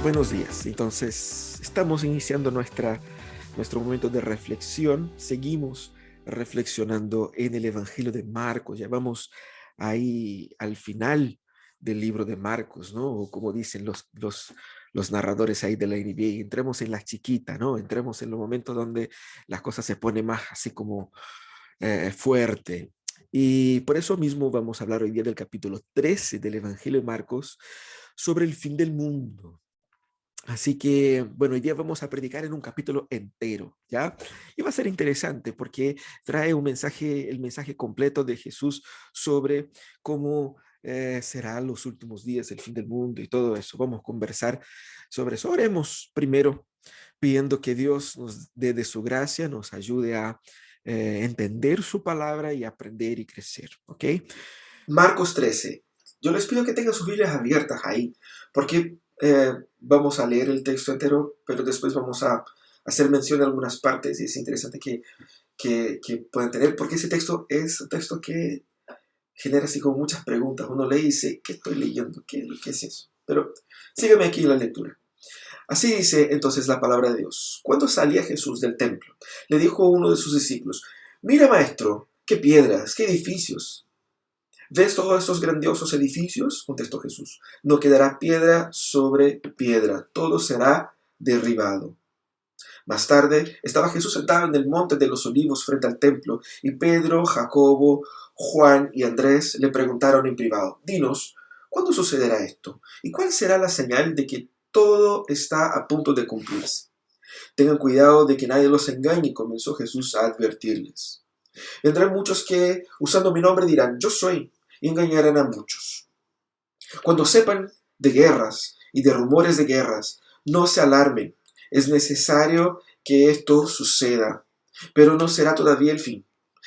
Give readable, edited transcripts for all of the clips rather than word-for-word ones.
Buenos días. Entonces, estamos iniciando nuestro momento de reflexión. Seguimos reflexionando en el Evangelio de Marcos. Ya vamos ahí al final del libro de Marcos, ¿no? O como dicen los narradores ahí de la NBA, entremos en la chiquita, ¿no? Entremos en los momentos donde las cosas se ponen más así como fuerte. Y por eso mismo vamos a hablar hoy día del capítulo 13 del Evangelio de Marcos sobre el fin del mundo. Así que, bueno, hoy día vamos a predicar en un capítulo entero, ¿ya? Y va a ser interesante porque trae el mensaje completo de Jesús sobre cómo serán los últimos días, el fin del mundo y todo eso. Vamos a conversar sobre eso. Oremos primero pidiendo que Dios nos dé de su gracia, nos ayude a entender su palabra y aprender y crecer, ¿ok? Marcos 13. Yo les pido que tengan sus Biblias abiertas ahí, porque vamos a leer el texto entero, pero después vamos a hacer mención de algunas partes y es interesante que puedan tener, porque ese texto es un texto que genera así como muchas preguntas. Uno lee y dice, ¿qué estoy leyendo? ¿Qué es eso? Pero sígueme aquí en la lectura. Así dice entonces la palabra de Dios. Cuando salía Jesús del templo, le dijo a uno de sus discípulos, mira maestro, qué piedras, qué edificios. ¿Ves todos estos grandiosos edificios? Contestó Jesús. No quedará piedra sobre piedra, todo será derribado. Más tarde estaba Jesús sentado en el monte de los olivos frente al templo, y Pedro, Jacobo, Juan y Andrés le preguntaron en privado, dinos, ¿cuándo sucederá esto? ¿Y cuál será la señal de que todo está a punto de cumplirse? Tengan cuidado de que nadie los engañe, comenzó Jesús a advertirles. Vendrán muchos que, usando mi nombre, dirán, yo soy, y engañarán a muchos. Cuando sepan de guerras y de rumores de guerras, no se alarmen. Es necesario que esto suceda, pero no será todavía el fin.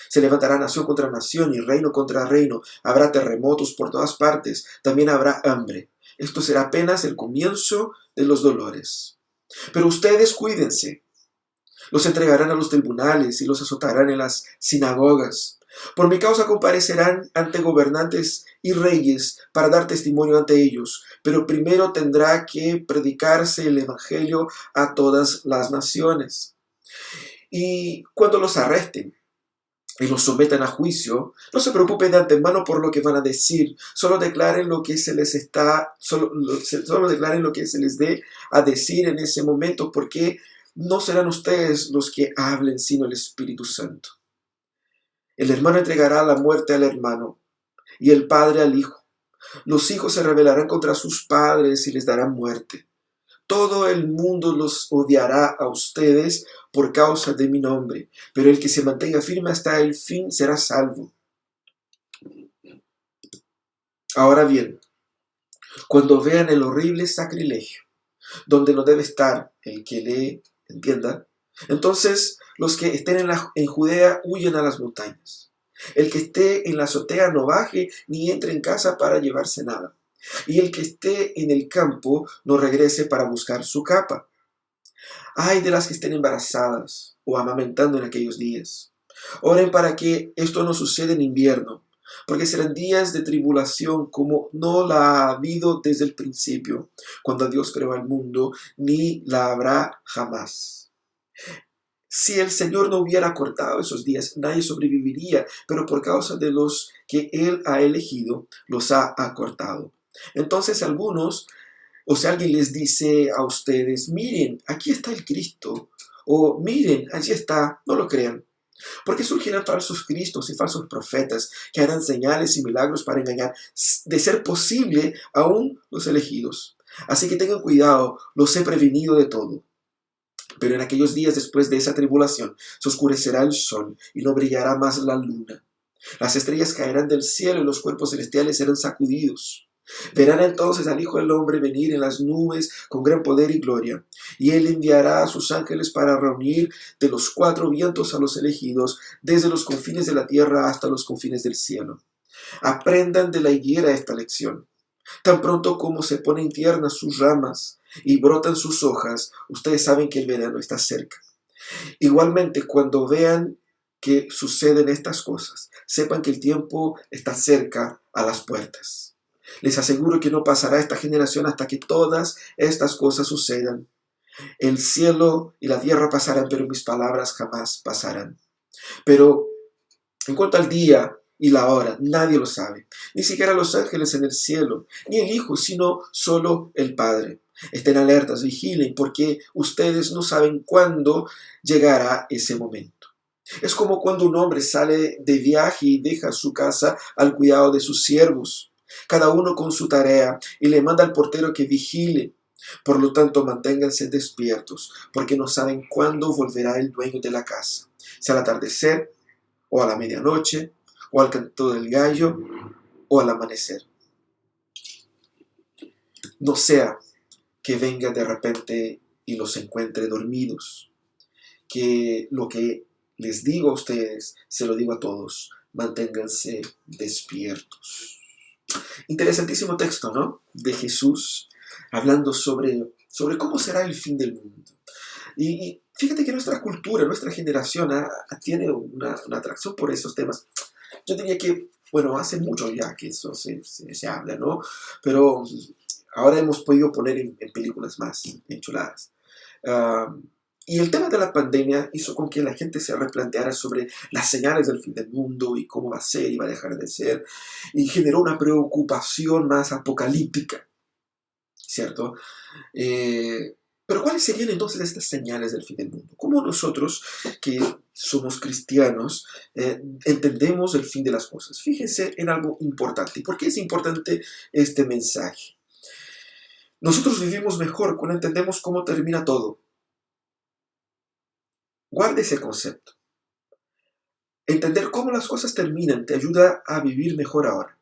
Se levantará nación contra nación y reino contra reino. Habrá terremotos por todas partes. También habrá hambre. Esto será apenas el comienzo de los dolores. Pero ustedes cuídense. Los entregarán a los tribunales y los azotarán en las sinagogas. Por mi causa comparecerán ante gobernantes y reyes para dar testimonio ante ellos, pero primero tendrá que predicarse el evangelio a todas las naciones. Y cuando los arresten y los sometan a juicio, no se preocupen de antemano por lo que van a decir, solo declaren lo que se les dé a decir en ese momento, porque no serán ustedes los que hablen, sino el Espíritu Santo. El hermano entregará la muerte al hermano y el padre al hijo. Los hijos se rebelarán contra sus padres y les darán muerte. Todo el mundo los odiará a ustedes por causa de mi nombre, pero el que se mantenga firme hasta el fin será salvo. Ahora bien, cuando vean el horrible sacrilegio, donde no debe estar el que le entienda, entonces los que estén en Judea huyen a las montañas. El que esté en la azotea no baje ni entre en casa para llevarse nada. Y el que esté en el campo no regrese para buscar su capa. Ay de las que estén embarazadas o amamentando en aquellos días. Oren para que esto no suceda en invierno, porque serán días de tribulación como no la ha habido desde el principio, cuando Dios creó el mundo, ni la habrá jamás. Si el Señor no hubiera cortado esos días, nadie sobreviviría, pero por causa de los que Él ha elegido, los ha acortado. Entonces algunos, o si alguien les dice a ustedes, miren, aquí está el Cristo, o miren, allí está, no lo crean. Porque surgirán falsos cristos y falsos profetas que harán señales y milagros para engañar, de ser posible, aún los elegidos. Así que tengan cuidado, los he prevenido de todo. Pero en aquellos días después de esa tribulación se oscurecerá el sol y no brillará más la luna. Las estrellas caerán del cielo y los cuerpos celestiales serán sacudidos. Verán entonces al Hijo del Hombre venir en las nubes con gran poder y gloria, y Él enviará a sus ángeles para reunir de los cuatro vientos a los elegidos, desde los confines de la tierra hasta los confines del cielo. Aprendan de la higuera esta lección. Tan pronto como se ponen tiernas sus ramas y brotan sus hojas, ustedes saben que el verano está cerca. Igualmente, cuando vean que suceden estas cosas, sepan que el tiempo está cerca a las puertas. Les aseguro que no pasará esta generación hasta que todas estas cosas sucedan. El cielo y la tierra pasarán, pero mis palabras jamás pasarán. Pero en cuanto al día y la hora, nadie lo sabe, ni siquiera los ángeles en el cielo, ni el Hijo, sino solo el Padre. Estén alertas, vigilen, porque ustedes no saben cuándo llegará ese momento. Es como cuando un hombre sale de viaje y deja su casa al cuidado de sus siervos, cada uno con su tarea, y le manda al portero que vigile. Por lo tanto, manténganse despiertos, porque no saben cuándo volverá el dueño de la casa, sea al atardecer, o a la medianoche, o al canto del gallo, o al amanecer. No sea que venga de repente y los encuentre dormidos, que lo que les digo a ustedes, se lo digo a todos, manténganse despiertos. Interesantísimo texto, ¿no? De Jesús, hablando sobre cómo será el fin del mundo. Y fíjate que nuestra cultura, nuestra generación tiene una atracción por esos temas. Yo diría que, bueno, hace mucho ya que eso se habla, ¿no? Pero ahora hemos podido poner en películas más enchuladas. Y el tema de la pandemia hizo con que la gente se replanteara sobre las señales del fin del mundo y cómo va a ser y va a dejar de ser. Y generó una preocupación más apocalíptica, ¿cierto? Pero ¿cuáles serían entonces estas señales del fin del mundo? ¿Cómo nosotros, que somos cristianos, entendemos el fin de las cosas? Fíjense en algo importante. ¿Y por qué es importante este mensaje? Nosotros vivimos mejor cuando entendemos cómo termina todo. Guarda ese concepto. Entender cómo las cosas terminan te ayuda a vivir mejor ahora.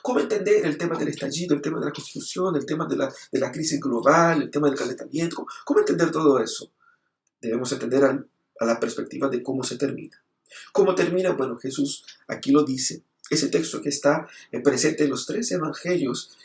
¿Cómo entender el tema del estallido, el tema de la Constitución, el tema de la crisis global, el tema del calentamiento? ¿Cómo entender todo eso? Debemos entender a la perspectiva de cómo se termina. ¿Cómo termina? Bueno, Jesús aquí lo dice. Ese texto que está presente en los 3 evangelios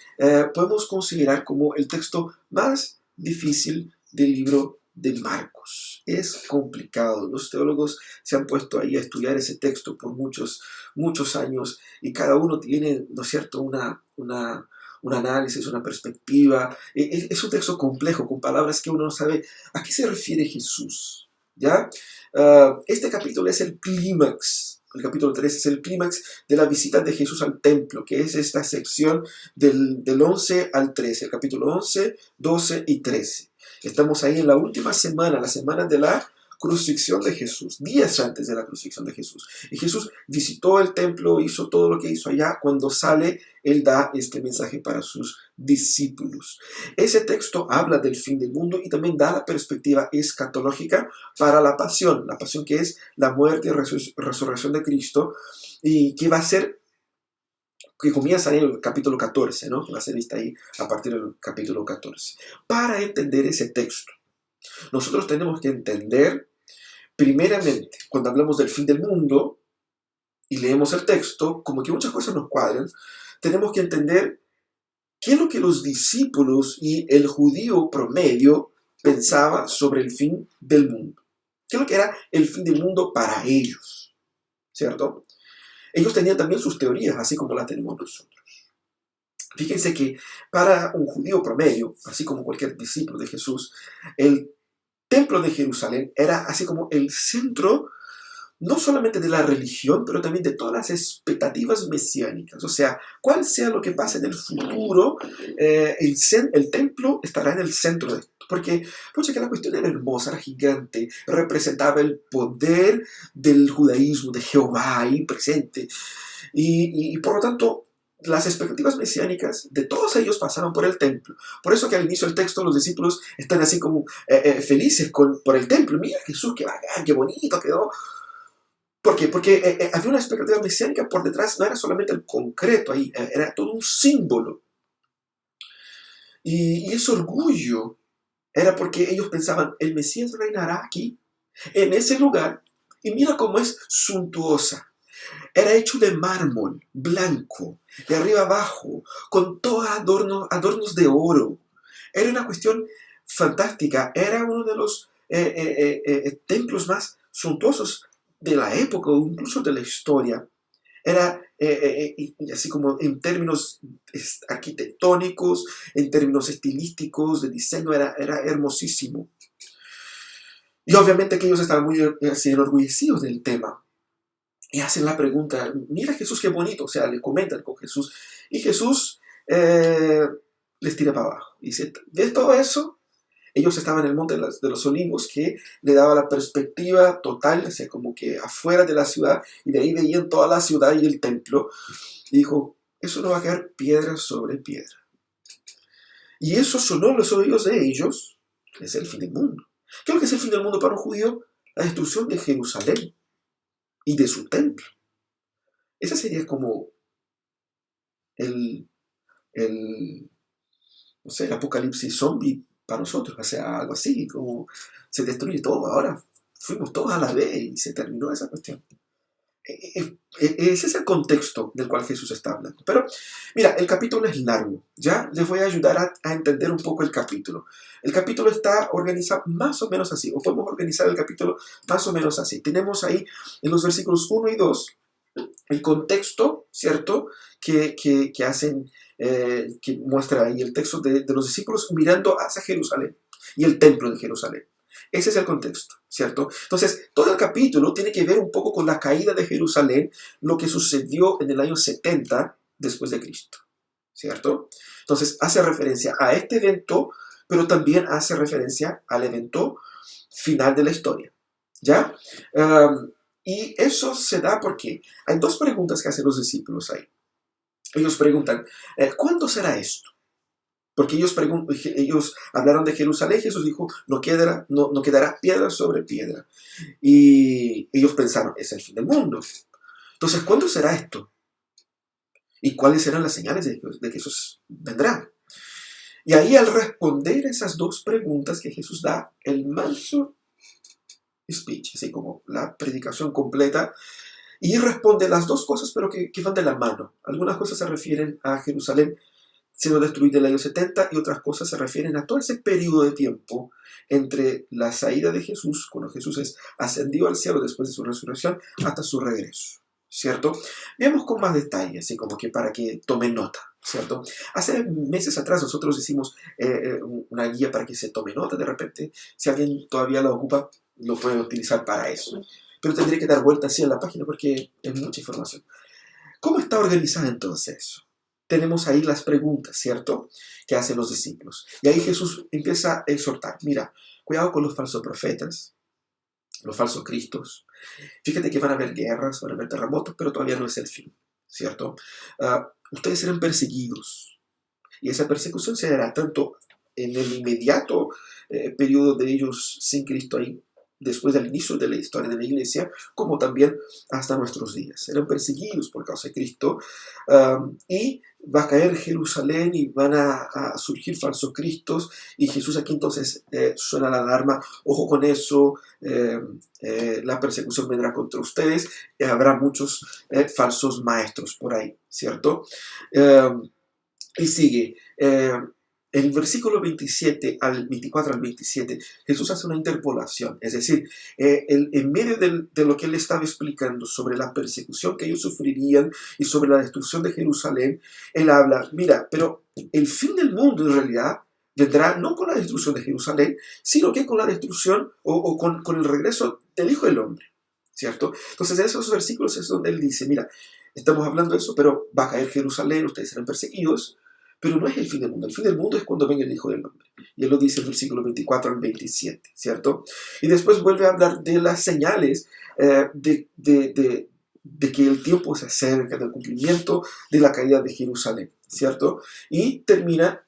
podemos considerar como el texto más difícil del libro de Marcos. Es complicado. Los teólogos se han puesto ahí a estudiar ese texto por muchos años y cada uno tiene, ¿no es cierto?, un análisis, una perspectiva. Es un texto complejo, con palabras que uno no sabe a qué se refiere Jesús, ¿ya? Este capítulo es el clímax. El capítulo 3 es el clímax de la visita de Jesús al templo, que es esta sección del 11 al 13, el capítulo 11, 12 y 13. Estamos ahí en la última semana, la semana de la crucifixión de Jesús, días antes de la crucifixión de Jesús. Y Jesús visitó el templo, hizo todo lo que hizo allá. Cuando sale, Él da este mensaje para sus discípulos. Ese texto habla del fin del mundo y también da la perspectiva escatológica para la pasión que es la muerte y resurrección de Cristo, y que va a ser, que comienza en el capítulo 14, ¿no? Que va a ser vista ahí a partir del capítulo 14. Para entender ese texto, nosotros tenemos que entender, primeramente, cuando hablamos del fin del mundo y leemos el texto, como que muchas cosas nos cuadran, tenemos que entender qué es lo que los discípulos y el judío promedio pensaba sobre el fin del mundo. ¿Qué es lo que era el fin del mundo para ellos? ¿Cierto? Ellos tenían también sus teorías, así como las tenemos nosotros. Fíjense que para un judío promedio, así como cualquier discípulo de Jesús, el templo de Jerusalén era así como el centro, no solamente de la religión, pero también de todas las expectativas mesiánicas. O sea, cuál sea lo que pase en el futuro, el templo estará en el centro de esto. Porque la cuestión era hermosa, era gigante, representaba el poder del judaísmo, de Jehová ahí presente. Y por lo tanto, las expectativas mesiánicas de todos ellos pasaron por el templo. Por eso que al inicio del texto los discípulos están así como felices por el templo. Mira Jesús, qué bacán, qué bonito quedó. ¿Por qué? Porque había una expectativa mesiánica por detrás, no era solamente el concreto ahí, era todo un símbolo. Y ese orgullo era porque ellos pensaban, el Mesías reinará aquí, en ese lugar, y mira cómo es suntuosa. Era hecho de mármol, blanco, de arriba abajo, con todos adornos de oro. Era una cuestión fantástica, era uno de los templos más suntuosos de la época o incluso de la historia. Era, y así como en términos arquitectónicos, en términos estilísticos, de diseño, era hermosísimo. Y obviamente que ellos estaban muy así, enorgullecidos del tema. Y hacen la pregunta, mira Jesús, qué bonito. O sea, le comentan con Jesús. Y Jesús les tira para abajo. Y dice, ¿ves todo eso? Ellos estaban en el monte de los olivos, que le daba la perspectiva total, o sea, como que afuera de la ciudad, y de ahí veían toda la ciudad y el templo. Y dijo, eso no va a quedar piedra sobre piedra. Y eso sonó en los oídos de ellos, es el fin del mundo. ¿Qué es lo que es el fin del mundo para un judío? La destrucción de Jerusalén y de su templo. Ese sería como el, el no sé, el apocalipsis zombie para nosotros, o sea, algo así, como se destruye todo, ahora fuimos todos a la vez y se terminó esa cuestión. Ese es el contexto del cual Jesús está hablando. Pero mira, el capítulo es largo. Ya les voy a ayudar a entender un poco el capítulo. El capítulo está organizado más o menos así, o podemos organizar el capítulo más o menos así. Tenemos ahí en los versículos 1 y 2 el contexto, ¿cierto? Que hacen, que muestra ahí el texto de los discípulos mirando hacia Jerusalén y el templo de Jerusalén. Ese es el contexto, ¿cierto? Entonces, todo el capítulo tiene que ver un poco con la caída de Jerusalén, lo que sucedió en el año 70 después de Cristo, ¿cierto? Entonces, hace referencia a este evento, pero también hace referencia al evento final de la historia, ¿ya? Y eso se da porque hay dos preguntas que hacen los discípulos ahí. Ellos preguntan, ¿cuándo será esto? Porque ellos hablaron de Jerusalén, Jesús dijo, no quedará piedra sobre piedra. Y ellos pensaron, es el fin del mundo. Entonces, ¿cuándo será esto? ¿Y cuáles serán las señales de que Jesús vendrá? Y ahí al responder esas dos preguntas que Jesús da, el manso speech, así como la predicación completa, y responde las dos cosas, pero que van de la mano. Algunas cosas se refieren a Jerusalén siendo destruida en el año 70 y otras cosas se refieren a todo ese periodo de tiempo entre la salida de Jesús, cuando Jesús es ascendido al cielo después de su resurrección, hasta su regreso, ¿cierto? Veamos con más detalle, así como que para que tomen nota, ¿cierto? Hace meses atrás nosotros hicimos una guía para que se tome nota. De repente, si alguien todavía la ocupa, lo puede utilizar para eso. Pero tendría que dar vuelta así en la página porque es mucha información. ¿Cómo está organizada entonces eso? Tenemos ahí las preguntas, ¿cierto? Que hacen los discípulos. Y ahí Jesús empieza a exhortar. Mira, cuidado con los falsos profetas, los falsos cristos. Fíjate que van a haber guerras, van a haber terremotos, pero todavía no es el fin, ¿cierto? Ustedes serán perseguidos. Y esa persecución se dará tanto en el inmediato periodo de ellos sin Cristo ahí, después del inicio de la historia de la iglesia, como también hasta nuestros días. Serán perseguidos por causa de Cristo y va a caer Jerusalén y van a surgir falsos cristos y Jesús aquí entonces suena la alarma, ojo con eso, la persecución vendrá contra ustedes, habrá muchos falsos maestros por ahí, ¿cierto? Y sigue. En el versículo 27 al 24 al 27, Jesús hace una interpolación, es decir, en medio de lo que él estaba explicando sobre la persecución que ellos sufrirían y sobre la destrucción de Jerusalén, él habla, mira, pero el fin del mundo en realidad vendrá no con la destrucción de Jerusalén, sino que con la destrucción o con el regreso del Hijo del Hombre, ¿cierto? Entonces en esos versículos es donde él dice, mira, estamos hablando de eso, pero va a caer Jerusalén, ustedes serán perseguidos, pero no es el fin del mundo. El fin del mundo es cuando venga el Hijo del Hombre. Y él lo dice en el versículo 24 al 27, ¿cierto? Y después vuelve a hablar de las señales de que el tiempo se acerca, del cumplimiento de la caída de Jerusalén, ¿cierto? Y termina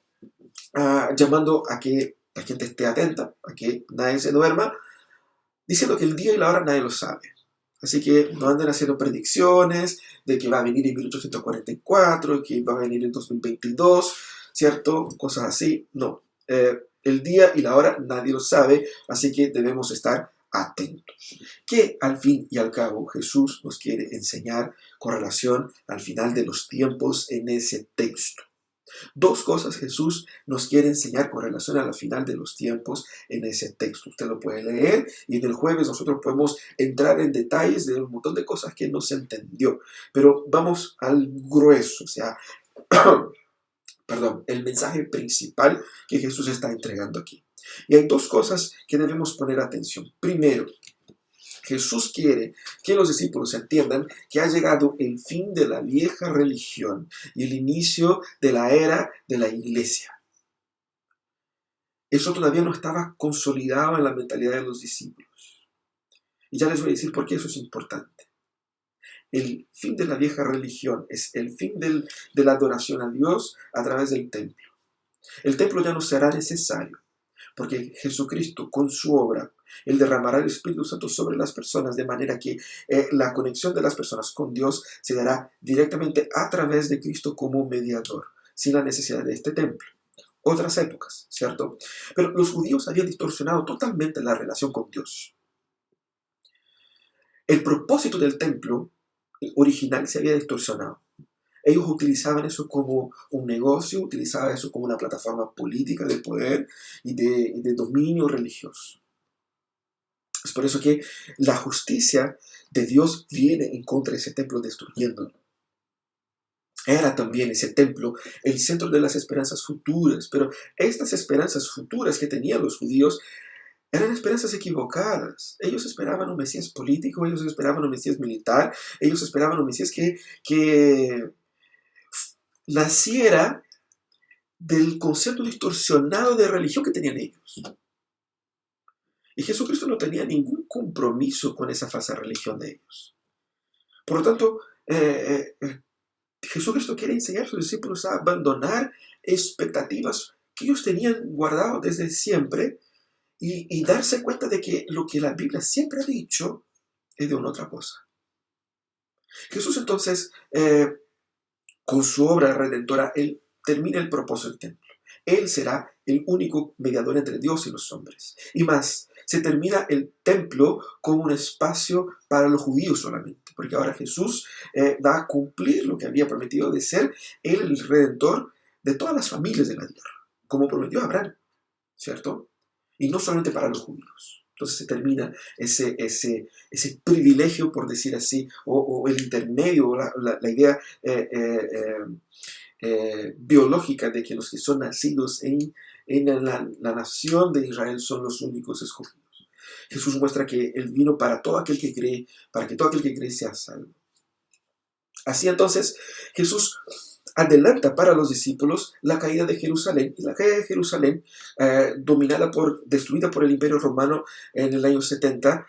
llamando a que la gente esté atenta, a que nadie se duerma, diciendo que el día y la hora nadie lo sabe. Así que no anden haciendo predicciones de que va a venir en 1844, que va a venir en 2022, ¿cierto? Cosas así. No. El día y la hora nadie lo sabe, así que debemos estar atentos. Que al fin y al cabo Jesús nos quiere enseñar con relación al final de los tiempos en ese texto. Dos cosas Jesús nos quiere enseñar con relación a la final de los tiempos en ese texto. Usted lo puede leer y en el jueves nosotros podemos entrar en detalles de un montón de cosas que no se entendió. Pero vamos al grueso, o sea, perdón, el mensaje principal que Jesús está entregando aquí. Y hay dos cosas que debemos poner atención. Primero, Jesús quiere que los discípulos entiendan que ha llegado el fin de la vieja religión y el inicio de la era de la iglesia. Eso todavía no estaba consolidado en la mentalidad de los discípulos. Y ya les voy a decir por qué eso es importante. El fin de la vieja religión es el fin de la adoración a Dios a través del templo. El templo ya no será necesario, porque Jesucristo, con su obra, Él derramará el Espíritu Santo sobre las personas, de manera que la conexión de las personas con Dios se dará directamente a través de Cristo como mediador, sin la necesidad de este templo. Otras épocas, ¿cierto? Pero los judíos habían distorsionado totalmente la relación con Dios. El propósito del templo original se había distorsionado. Ellos utilizaban eso como un negocio, utilizaban eso como una plataforma política de poder y de dominio religioso. Es por eso que la justicia de Dios viene en contra de ese templo, destruyéndolo. Era también ese templo el centro de las esperanzas futuras, pero estas esperanzas futuras que tenían los judíos eran esperanzas equivocadas. Ellos esperaban un Mesías político, ellos esperaban un Mesías militar, ellos esperaban un Mesías que naciera del concepto distorsionado de religión que tenían ellos. Y Jesucristo no tenía ningún compromiso con esa falsa religión de ellos. Por lo tanto, Jesucristo quiere enseñar a sus discípulos a abandonar expectativas que ellos tenían guardado desde siempre y darse cuenta de que lo que la Biblia siempre ha dicho es de una otra cosa. Jesús entonces, con su obra redentora, Él termina el propósito del templo. Él será el único mediador entre Dios y los hombres. Y más, se termina el templo como un espacio para los judíos solamente, porque ahora Jesús va a cumplir lo que había prometido de ser Él el redentor de todas las familias de la tierra, como prometió Abraham, ¿cierto? Y no solamente para los judíos. Entonces se termina ese privilegio, por decir así, o el intermedio, o la idea biológica de que los que son nacidos en la nación de Israel son los únicos escogidos. Jesús muestra que Él vino para todo aquel que cree, para que todo aquel que cree sea salvo. Así entonces, Jesús adelanta para los discípulos la caída de Jerusalén. Y la caída de Jerusalén, destruida por el Imperio Romano en el año 70,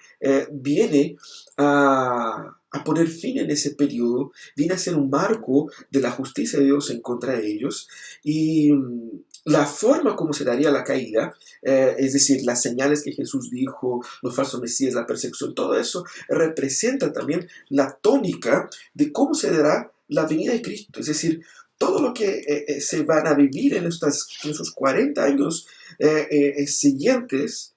viene a poner fin en ese periodo, viene a ser un marco de la justicia de Dios en contra de ellos. Y la forma como se daría la caída, es decir, las señales que Jesús dijo, los falsos mesías, la persecución, todo eso representa también la tónica de cómo se dará la venida de Cristo. Es decir, todo lo que se van a vivir en esos 40 años siguientes,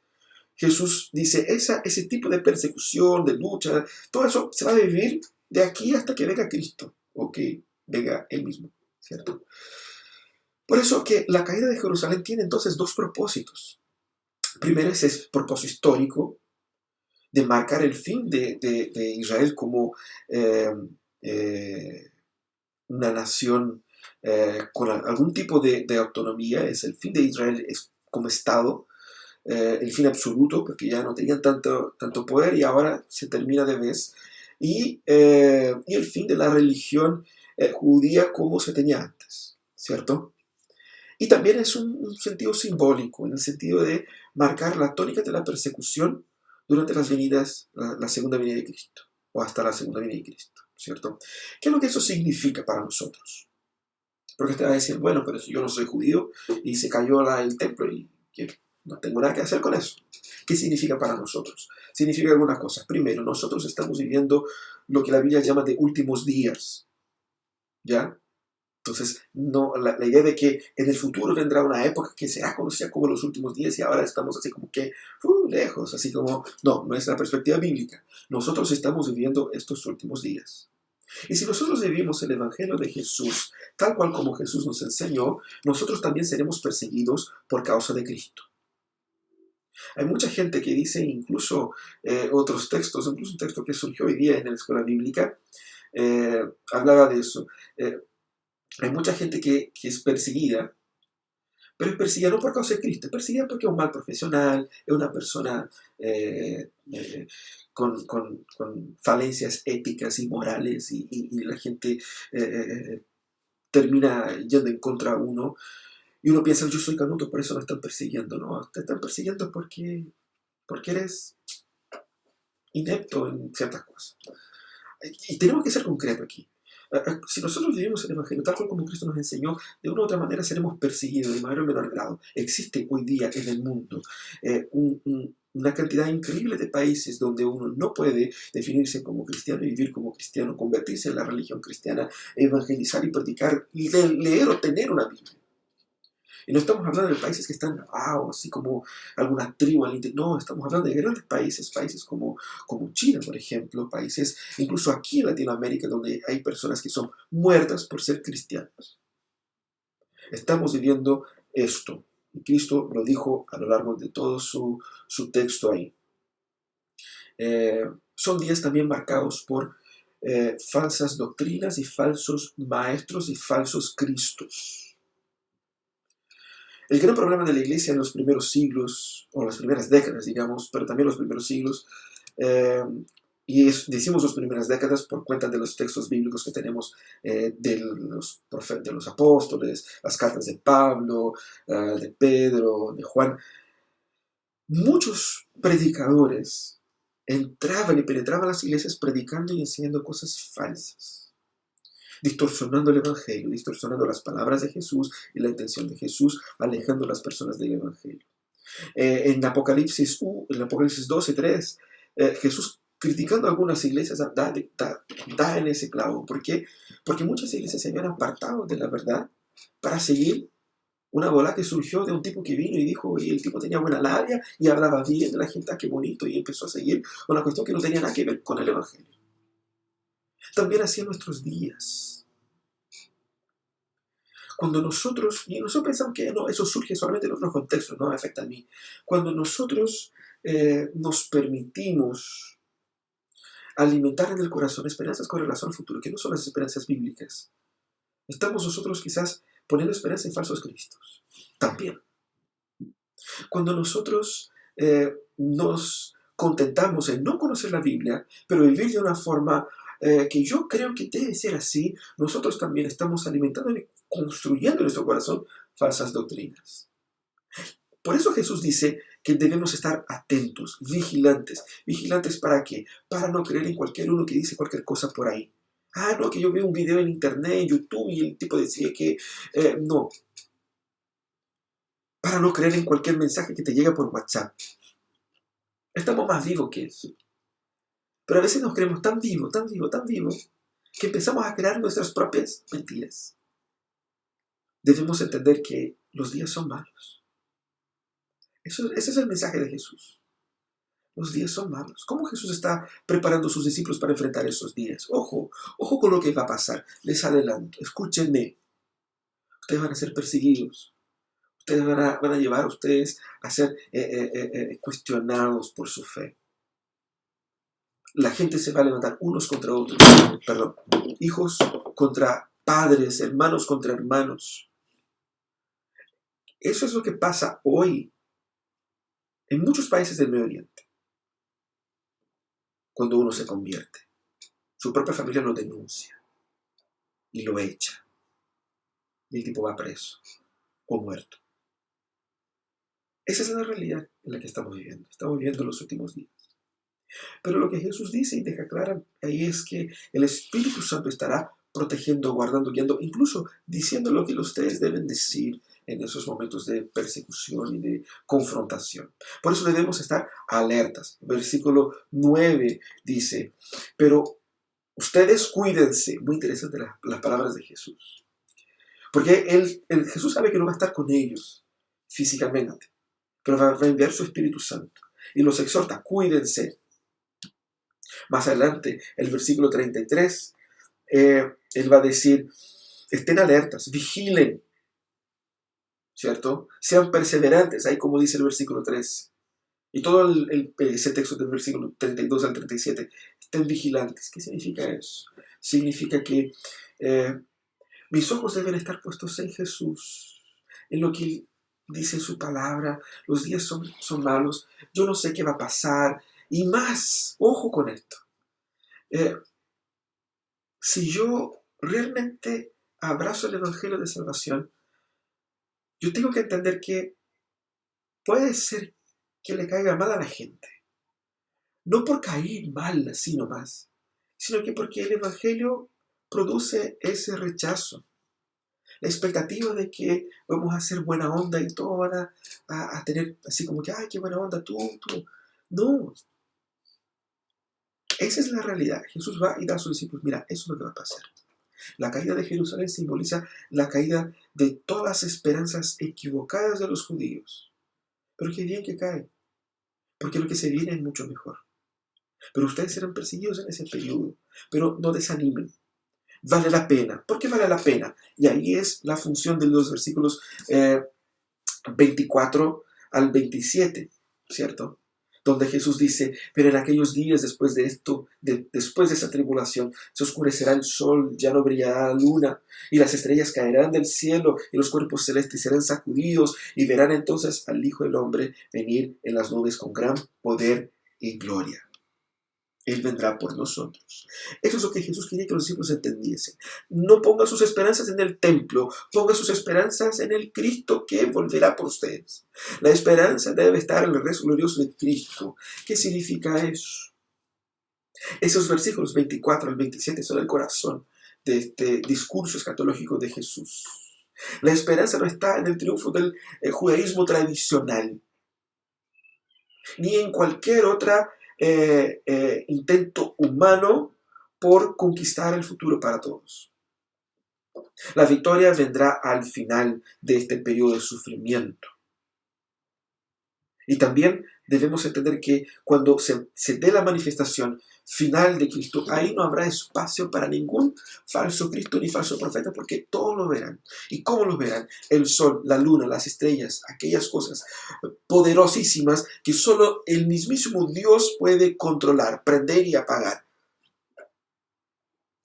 Jesús dice, ese tipo de persecución, de lucha, todo eso se va a vivir de aquí hasta que venga Cristo, o que venga Él mismo, ¿cierto? Por eso que la caída de Jerusalén tiene entonces dos propósitos. Primero es ese propósito histórico de marcar el fin de Israel como una nación con algún tipo de autonomía. Es el fin de Israel como Estado, el fin absoluto, porque ya no tenían tanto poder y ahora se termina de vez. Y el fin de la religión judía como se tenía antes, ¿cierto? Y también es un sentido simbólico, en el sentido de marcar la tónica de la persecución durante la segunda venida de Cristo, o hasta la segunda venida de Cristo, ¿cierto? ¿Qué es lo que eso significa para nosotros? Porque usted va a decir, bueno, pero si yo no soy judío y se cayó el templo y no tengo nada que hacer con eso. ¿Qué significa para nosotros? Significa algunas cosas. Primero, nosotros estamos viviendo lo que la Biblia llama de últimos días, ¿ya? Entonces, no, la idea de que en el futuro vendrá una época que será conocida como los últimos días y ahora estamos así como que lejos, así como, no es la perspectiva bíblica. Nosotros estamos viviendo estos últimos días. Y si nosotros vivimos el Evangelio de Jesús, tal cual como Jesús nos enseñó, nosotros también seremos perseguidos por causa de Cristo. Hay mucha gente que dice, incluso otros textos, incluso un texto que surgió hoy día en la escuela bíblica, hablaba de eso. Hay mucha gente que es perseguida, pero es perseguida no por causa de Cristo, es perseguida porque es un mal profesional, es una persona con falencias éticas y morales, y la gente termina yendo en contra de uno. Y uno piensa, yo soy canuto, por eso me están persiguiendo. No, te están persiguiendo porque eres inepto en ciertas cosas. Y tenemos que ser concretos aquí. Si nosotros vivimos el Evangelio tal cual como Cristo nos enseñó, de una u otra manera seremos perseguidos de mayor o menor grado. Existe hoy día en el mundo una cantidad increíble de países donde uno no puede definirse como cristiano y vivir como cristiano, convertirse en la religión cristiana, evangelizar y predicar, y leer o tener una Biblia. Y no estamos hablando de países que están, así como alguna tribu al interior. No, estamos hablando de grandes países, países como China, por ejemplo, países incluso aquí en Latinoamérica donde hay personas que son muertas por ser cristianos. Estamos viviendo esto. Y Cristo lo dijo a lo largo de todo su texto ahí. Son días también marcados por falsas doctrinas y falsos maestros y falsos cristos. El gran problema de la iglesia en los primeros siglos, o las primeras décadas, digamos, pero también los primeros siglos, decimos las primeras décadas por cuenta de los textos bíblicos que tenemos de los apóstoles, las cartas de Pablo, de Pedro, de Juan. Muchos predicadores entraban y penetraban las iglesias predicando y enseñando cosas falsas, distorsionando el Evangelio, distorsionando las palabras de Jesús y la intención de Jesús, alejando a las personas del Evangelio. En Apocalipsis 12:3, Jesús, criticando algunas iglesias, da en ese clavo. ¿Por qué? Porque muchas iglesias se habían apartado de la verdad para seguir una bola que surgió de un tipo que vino y dijo, y el tipo tenía buena labia y hablaba bien de la gente, qué bonito, y empezó a seguir una cuestión que no tenía nada que ver con el Evangelio. También así en nuestros días. Cuando nosotros pensamos que no, eso surge solamente en otros contextos, no afecta a mí. Cuando nosotros nos permitimos alimentar en el corazón esperanzas con relación al futuro, que no son las esperanzas bíblicas, estamos nosotros quizás poniendo esperanza en falsos cristos. También. Cuando nosotros nos contentamos en no conocer la Biblia, pero vivir de una forma que yo creo que debe ser así, nosotros también estamos alimentando y construyendo en nuestro corazón falsas doctrinas. Por eso Jesús dice que debemos estar atentos, vigilantes. ¿Vigilantes para qué? Para no creer en cualquier uno que dice cualquier cosa por ahí. No, que yo veo un video en internet, en YouTube, y el tipo decía que... no. Para no creer en cualquier mensaje que te llega por WhatsApp. Estamos más vivos que eso. Pero a veces nos creemos tan vivos, que empezamos a crear nuestras propias mentiras. Debemos entender que los días son malos. Ese es el mensaje de Jesús. Los días son malos. ¿Cómo Jesús está preparando a sus discípulos para enfrentar esos días? Ojo con lo que va a pasar. Les adelanto. Escúchenme. Ustedes van a ser perseguidos. Ustedes van a llevar a ustedes a ser cuestionados por su fe. La gente se va a levantar unos contra otros. Hijos contra padres, hermanos contra hermanos. Eso es lo que pasa hoy en muchos países del Medio Oriente. Cuando uno se convierte, su propia familia lo denuncia y lo echa. Y el tipo va preso o muerto. Esa es la realidad en la que estamos viviendo. Estamos viviendo los últimos días. Pero lo que Jesús dice y deja claro ahí es que el Espíritu Santo estará protegiendo, guardando, guiando, incluso diciendo lo que ustedes deben decir en esos momentos de persecución y de confrontación. Por eso debemos estar alertas. Versículo 9 dice, pero ustedes cuídense. Muy interesante las palabras de Jesús. Porque Jesús sabe que no va a estar con ellos físicamente, pero va a enviar su Espíritu Santo. Y los exhorta, cuídense. Más adelante, el versículo 33, Él va a decir, estén alertas, vigilen, ¿cierto? Sean perseverantes, ahí como dice el versículo 3. Y todo ese texto del versículo 32 al 37, estén vigilantes. ¿Qué significa eso? Significa que mis ojos deben estar puestos en Jesús, en lo que Él dice en su palabra. Los días son malos, yo no sé qué va a pasar. Y más, ojo con esto, eh, si yo realmente abrazo el Evangelio de Salvación, yo tengo que entender que puede ser que le caiga mal a la gente. No por caer mal así nomás, sino que porque el Evangelio produce ese rechazo. La expectativa de que vamos a hacer buena onda y todos van a tener así como que, ay, qué buena onda, tú. No, esa es la realidad. Jesús va y da a sus discípulos, mira, eso es lo que va a pasar. La caída de Jerusalén simboliza la caída de todas las esperanzas equivocadas de los judíos. Pero qué bien que cae, porque lo que se viene es mucho mejor. Pero ustedes serán perseguidos en ese periodo. Pero no desanimen. Vale la pena. ¿Por qué vale la pena? Y ahí es la función de los versículos 24 al 27, ¿cierto? Donde Jesús dice, pero en aquellos días después de esto, después de esa tribulación, se oscurecerá el sol, ya no brillará la luna, y las estrellas caerán del cielo, y los cuerpos celestes serán sacudidos, y verán entonces al Hijo del Hombre venir en las nubes con gran poder y gloria. Él vendrá por nosotros. Eso es lo que Jesús quería que los discípulos entendiesen. No pongan sus esperanzas en el templo, pongan sus esperanzas en el Cristo que volverá por ustedes. La esperanza debe estar en el regreso glorioso de Cristo. ¿Qué significa eso? Esos versículos 24 al 27 son el corazón de este discurso escatológico de Jesús. La esperanza no está en el triunfo del judaísmo tradicional, ni en cualquier otra intento humano por conquistar el futuro para todos. La victoria vendrá al final de este periodo de sufrimiento. Y también debemos entender que cuando se dé la manifestación final de Cristo, ahí no habrá espacio para ningún falso Cristo ni falso profeta, porque todos lo verán. ¿Y cómo lo verán? El sol, la luna, las estrellas, aquellas cosas poderosísimas que solo el mismísimo Dios puede controlar, prender y apagar.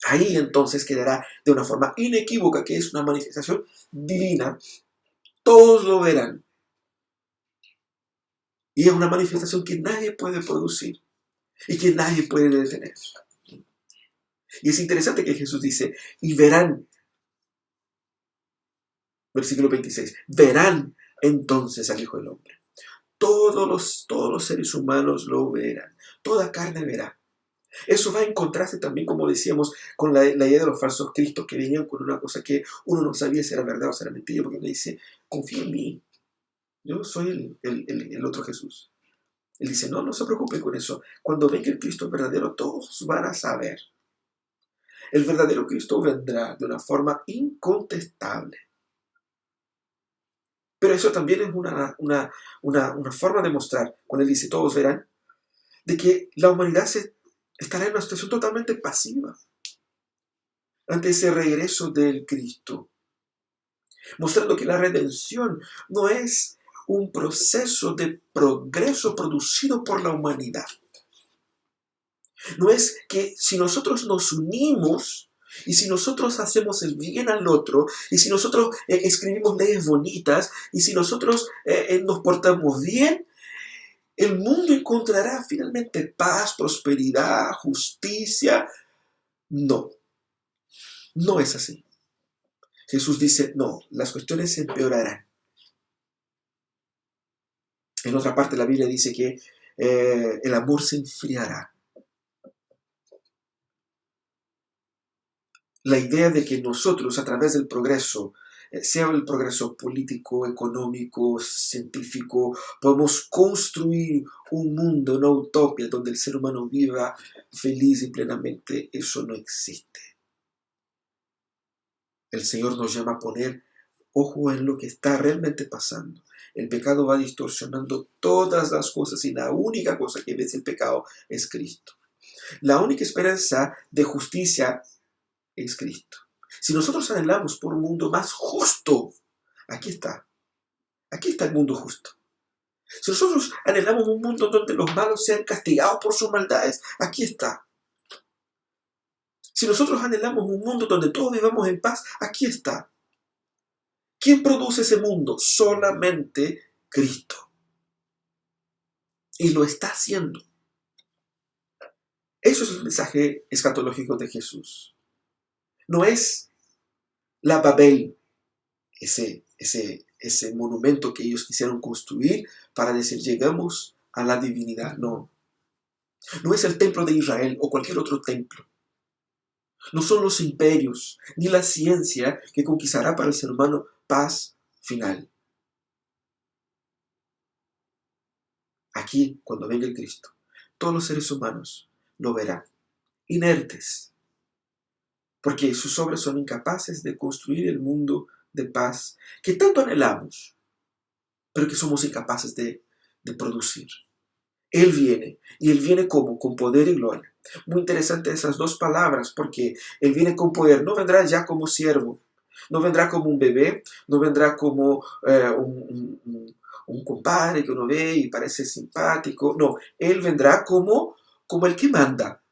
Ahí entonces quedará de una forma inequívoca que es una manifestación divina. Todos lo verán. Y es una manifestación que nadie puede producir y que nadie puede detener. Y es interesante que Jesús dice, y verán, versículo 26, verán entonces al Hijo del Hombre. Todos los seres humanos lo verán. Toda carne verá. Eso va en contraste también, como decíamos, con la idea de los falsos cristos que venían con una cosa que uno no sabía si era verdad o si era mentira, porque uno dice, confía en mí. Yo soy el otro Jesús. Él dice, no se preocupen con eso. Cuando venga el Cristo verdadero, todos van a saber. El verdadero Cristo vendrá de una forma incontestable. Pero eso también es una forma de mostrar, cuando él dice, todos verán, de que la humanidad estará en una situación totalmente pasiva ante ese regreso del Cristo. Mostrando que la redención no es un proceso de progreso producido por la humanidad. No es que si nosotros nos unimos y si nosotros hacemos el bien al otro y si nosotros escribimos leyes bonitas y si nosotros nos portamos bien, el mundo encontrará finalmente paz, prosperidad, justicia. No, no es así. Jesús dice, no, las cuestiones se empeorarán. En otra parte la Biblia dice que el amor se enfriará. La idea de que nosotros a través del progreso, sea el progreso político, económico, científico, podemos construir un mundo, una utopía donde el ser humano viva feliz y plenamente, eso no existe. El Señor nos llama a poner ojo en lo que está realmente pasando. El pecado va distorsionando todas las cosas y la única cosa que vence el pecado es Cristo. La única esperanza de justicia es Cristo. Si nosotros anhelamos por un mundo más justo, aquí está. Aquí está el mundo justo. Si nosotros anhelamos un mundo donde los malos sean castigados por sus maldades, aquí está. Si nosotros anhelamos un mundo donde todos vivamos en paz, aquí está. ¿Quién produce ese mundo? Solamente Cristo. Y lo está haciendo. Eso es el mensaje escatológico de Jesús. No es la Babel, ese monumento que ellos quisieron construir para decir llegamos a la divinidad. No. No es el templo de Israel o cualquier otro templo. No son los imperios ni la ciencia que conquistará para el ser humano paz final. Aquí, cuando venga el Cristo, todos los seres humanos lo verán, inertes, porque sus obras son incapaces de construir el mundo de paz que tanto anhelamos, pero que somos incapaces de producir. Él viene, y Él viene como, con poder y gloria. Muy interesante esas dos palabras, porque Él viene con poder, no vendrá ya como siervo, no vendrá como un bebé, no vendrá como un compadre que uno ve y parece simpático, no, Él vendrá como el que manda,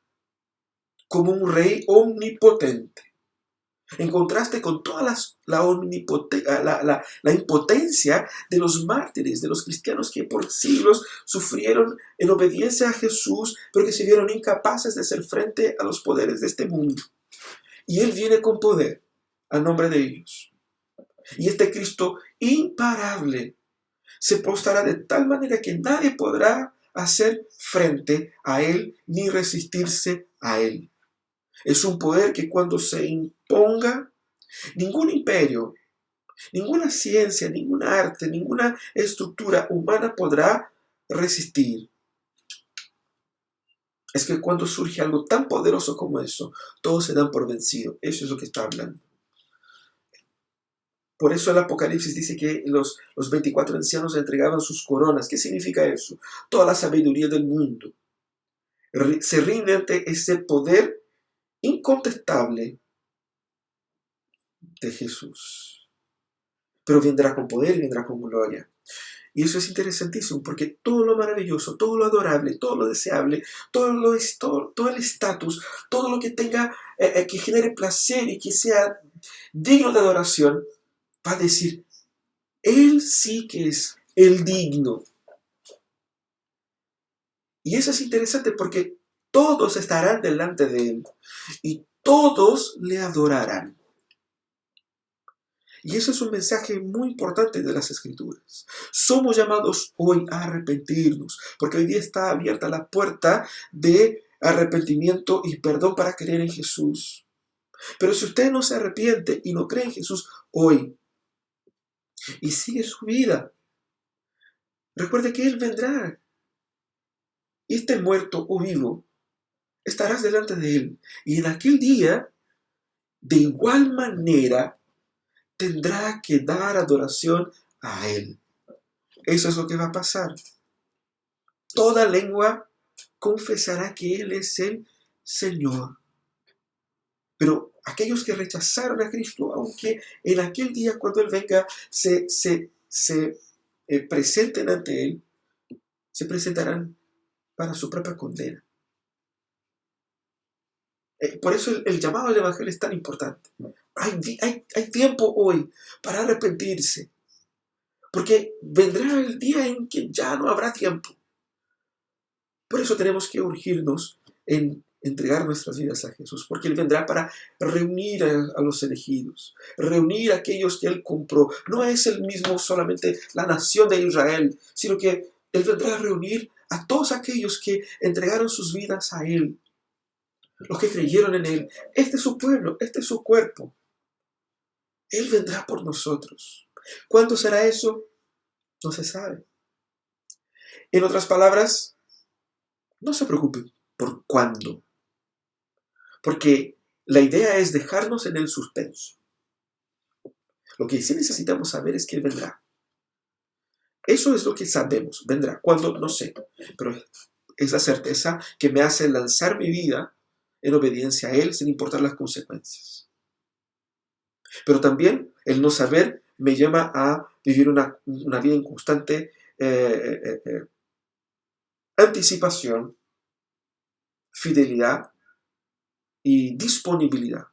como un rey omnipotente. En contraste con toda la impotencia de los mártires, de los cristianos que por siglos sufrieron en obediencia a Jesús, pero que se vieron incapaces de hacer frente a los poderes de este mundo. Y Él viene con poder a nombre de ellos. Y este Cristo imparable se postrará de tal manera que nadie podrá hacer frente a Él ni resistirse a Él. Es un poder que cuando se imponga, ningún imperio, ninguna ciencia, ningún arte, ninguna estructura humana podrá resistir. Es que cuando surge algo tan poderoso como eso, todos se dan por vencido. Eso es lo que está hablando. Por eso el Apocalipsis dice que los 24 ancianos entregaban sus coronas. ¿Qué significa eso? Toda la sabiduría del mundo se rinde ante ese poder incontestable de Jesús. Pero vendrá con poder y vendrá con gloria. Y eso es interesantísimo porque todo lo maravilloso, todo lo adorable, todo lo deseable, todo el estatus, todo lo que tenga, que genere placer y que sea digno de adoración, va a decir, Él sí que es el digno. Y eso es interesante porque todos estarán delante de Él y todos le adorarán. Y eso es un mensaje muy importante de las Escrituras. Somos llamados hoy a arrepentirnos, porque hoy día está abierta la puerta de arrepentimiento y perdón para creer en Jesús. Pero si usted no se arrepiente y no cree en Jesús hoy y sigue su vida, recuerde que Él vendrá. Y esté muerto o vivo, estarás delante de Él. Y en aquel día, de igual manera, tendrá que dar adoración a Él. Eso es lo que va a pasar. Toda lengua confesará que Él es el Señor. Pero aquellos que rechazaron a Cristo, aunque en aquel día cuando Él venga se presenten ante Él, se presentarán para su propia condena. Por eso el llamado al Evangelio es tan importante. Hay tiempo hoy para arrepentirse. Porque vendrá el día en que ya no habrá tiempo. Por eso tenemos que urgirnos en entregar nuestras vidas a Jesús. Porque Él vendrá para reunir a los elegidos. Reunir a aquellos que Él compró. No es el mismo solamente la nación de Israel, sino que Él vendrá a reunir a todos aquellos que entregaron sus vidas a Él. Los que creyeron en Él. Este es su pueblo, este es su cuerpo. Él vendrá por nosotros. ¿Cuándo será eso? No se sabe. En otras palabras, no se preocupen por cuándo. Porque la idea es dejarnos en el suspenso. Lo que sí necesitamos saber es que Él vendrá. Eso es lo que sabemos. Vendrá. ¿Cuándo? No sé. Pero es la certeza que me hace lanzar mi vida en obediencia a Él sin importar las consecuencias. Pero también el no saber me llama a vivir una vida en constante anticipación, fidelidad y disponibilidad.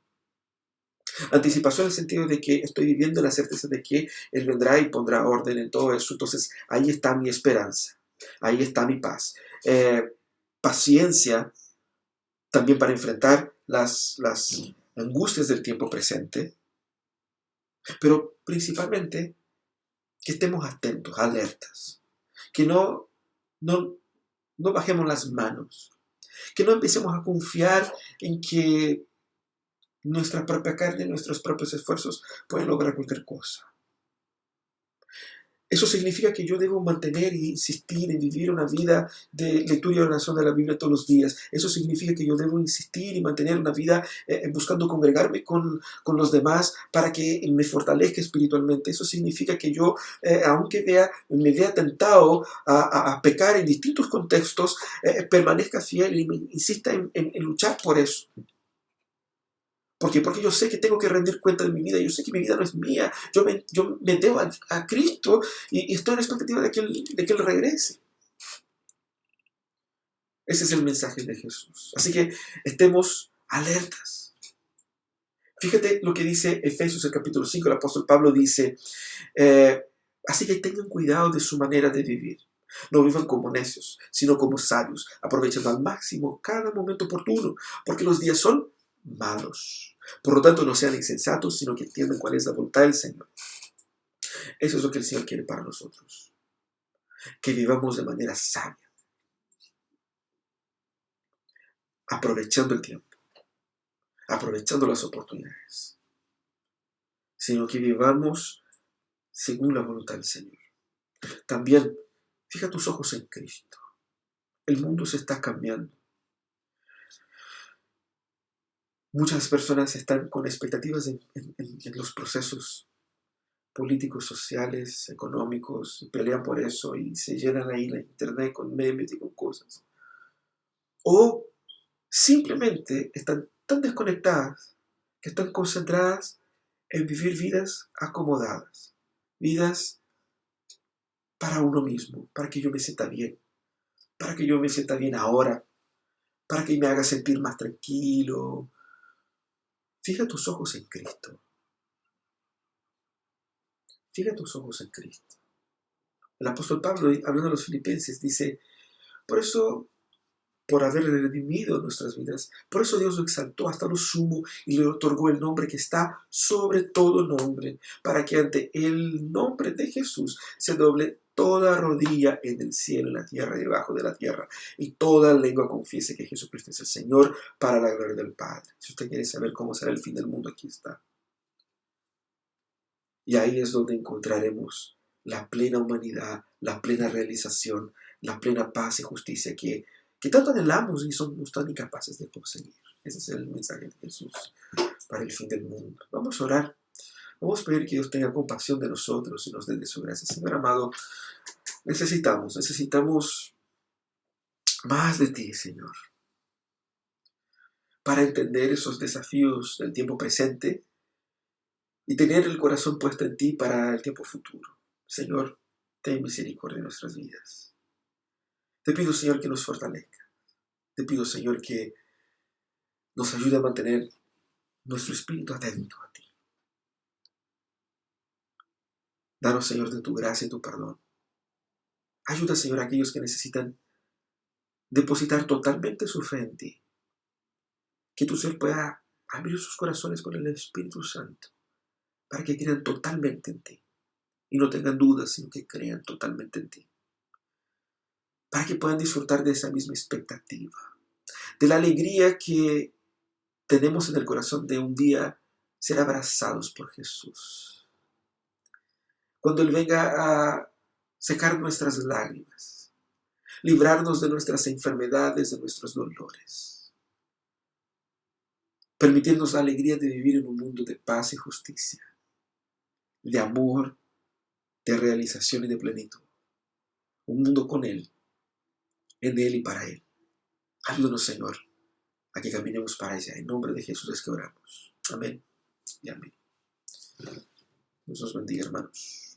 Anticipación en el sentido de que estoy viviendo la certeza de que Él vendrá y pondrá orden en todo eso. Entonces ahí está mi esperanza, ahí está mi paz. Paciencia también para enfrentar las angustias del tiempo presente, pero principalmente que estemos atentos, alertas, que no bajemos las manos, que no empecemos a confiar en que nuestra propia carne, nuestros propios esfuerzos pueden lograr cualquier cosa. Eso significa que yo debo mantener e insistir en vivir una vida de lectura y oración de la Biblia todos los días. Eso significa que yo debo insistir y mantener una vida buscando congregarme con los demás para que me fortalezca espiritualmente. Eso significa que yo, aunque me vea tentado a pecar en distintos contextos, permanezca fiel y me insista en luchar por eso. ¿Por qué? Porque yo sé que tengo que rendir cuenta de mi vida. Yo sé que mi vida no es mía. Yo me debo a Cristo y estoy en la expectativa de que Él regrese. Ese es el mensaje de Jesús. Así que estemos alertas. Fíjate lo que dice Efesios, el capítulo 5. El apóstol Pablo dice, así que tengan cuidado de su manera de vivir. No vivan como necios, sino como sabios, aprovechando al máximo cada momento oportuno, porque los días son malos. Por lo tanto, no sean insensatos, sino que entiendan cuál es la voluntad del Señor. Eso es lo que el Señor quiere para nosotros. Que vivamos de manera sabia, aprovechando el tiempo, aprovechando las oportunidades, sino que vivamos según la voluntad del Señor. También, fija tus ojos en Cristo. El mundo se está cambiando. Muchas personas están con expectativas en los procesos políticos, sociales, económicos, y pelean por eso y se llenan ahí la internet con memes y con cosas. O simplemente están tan desconectadas que están concentradas en vivir vidas acomodadas, vidas para uno mismo, para que yo me sienta bien, para que yo me sienta bien ahora, para que me haga sentir más tranquilo. Fija tus ojos en Cristo. Fija tus ojos en Cristo. El apóstol Pablo, hablando a los filipenses, dice, por eso, por haber redimido nuestras vidas, por eso Dios lo exaltó hasta lo sumo y le otorgó el nombre que está sobre todo nombre, para que ante el nombre de Jesús se doble toda rodilla en el cielo, en la tierra y debajo de la tierra, y toda lengua confiese que Jesucristo es el Señor, para la gloria del Padre. Si usted quiere saber cómo será el fin del mundo, aquí está. Y ahí es donde encontraremos la plena humanidad, la plena realización, la plena paz y justicia que tanto anhelamos y somos tan incapaces de conseguir. Ese es el mensaje de Jesús para el fin del mundo. Vamos a orar. Vamos a pedir que Dios tenga compasión de nosotros y nos dé de su gracia. Señor amado, necesitamos más de ti, Señor, para entender esos desafíos del tiempo presente y tener el corazón puesto en ti para el tiempo futuro. Señor, ten misericordia de nuestras vidas. Te pido, Señor, que nos fortalezca. Te pido, Señor, que nos ayude a mantener nuestro espíritu atento a ti. Danos, Señor, de tu gracia y tu perdón. Ayuda, Señor, a aquellos que necesitan depositar totalmente su fe en ti. Que tu Señor pueda abrir sus corazones con el Espíritu Santo para que crean totalmente en ti. Y no tengan dudas, sino que crean totalmente en ti. Para que puedan disfrutar de esa misma expectativa. De la alegría que tenemos en el corazón de un día ser abrazados por Jesús. Cuando Él venga a secar nuestras lágrimas, librarnos de nuestras enfermedades, de nuestros dolores, permitirnos la alegría de vivir en un mundo de paz y justicia, de amor, de realización y de plenitud. Un mundo con Él, en Él y para Él. Ayúdanos, Señor, a que caminemos para allá. En nombre de Jesús es que oramos. Amén y amén. Dios nos bendiga, hermanos.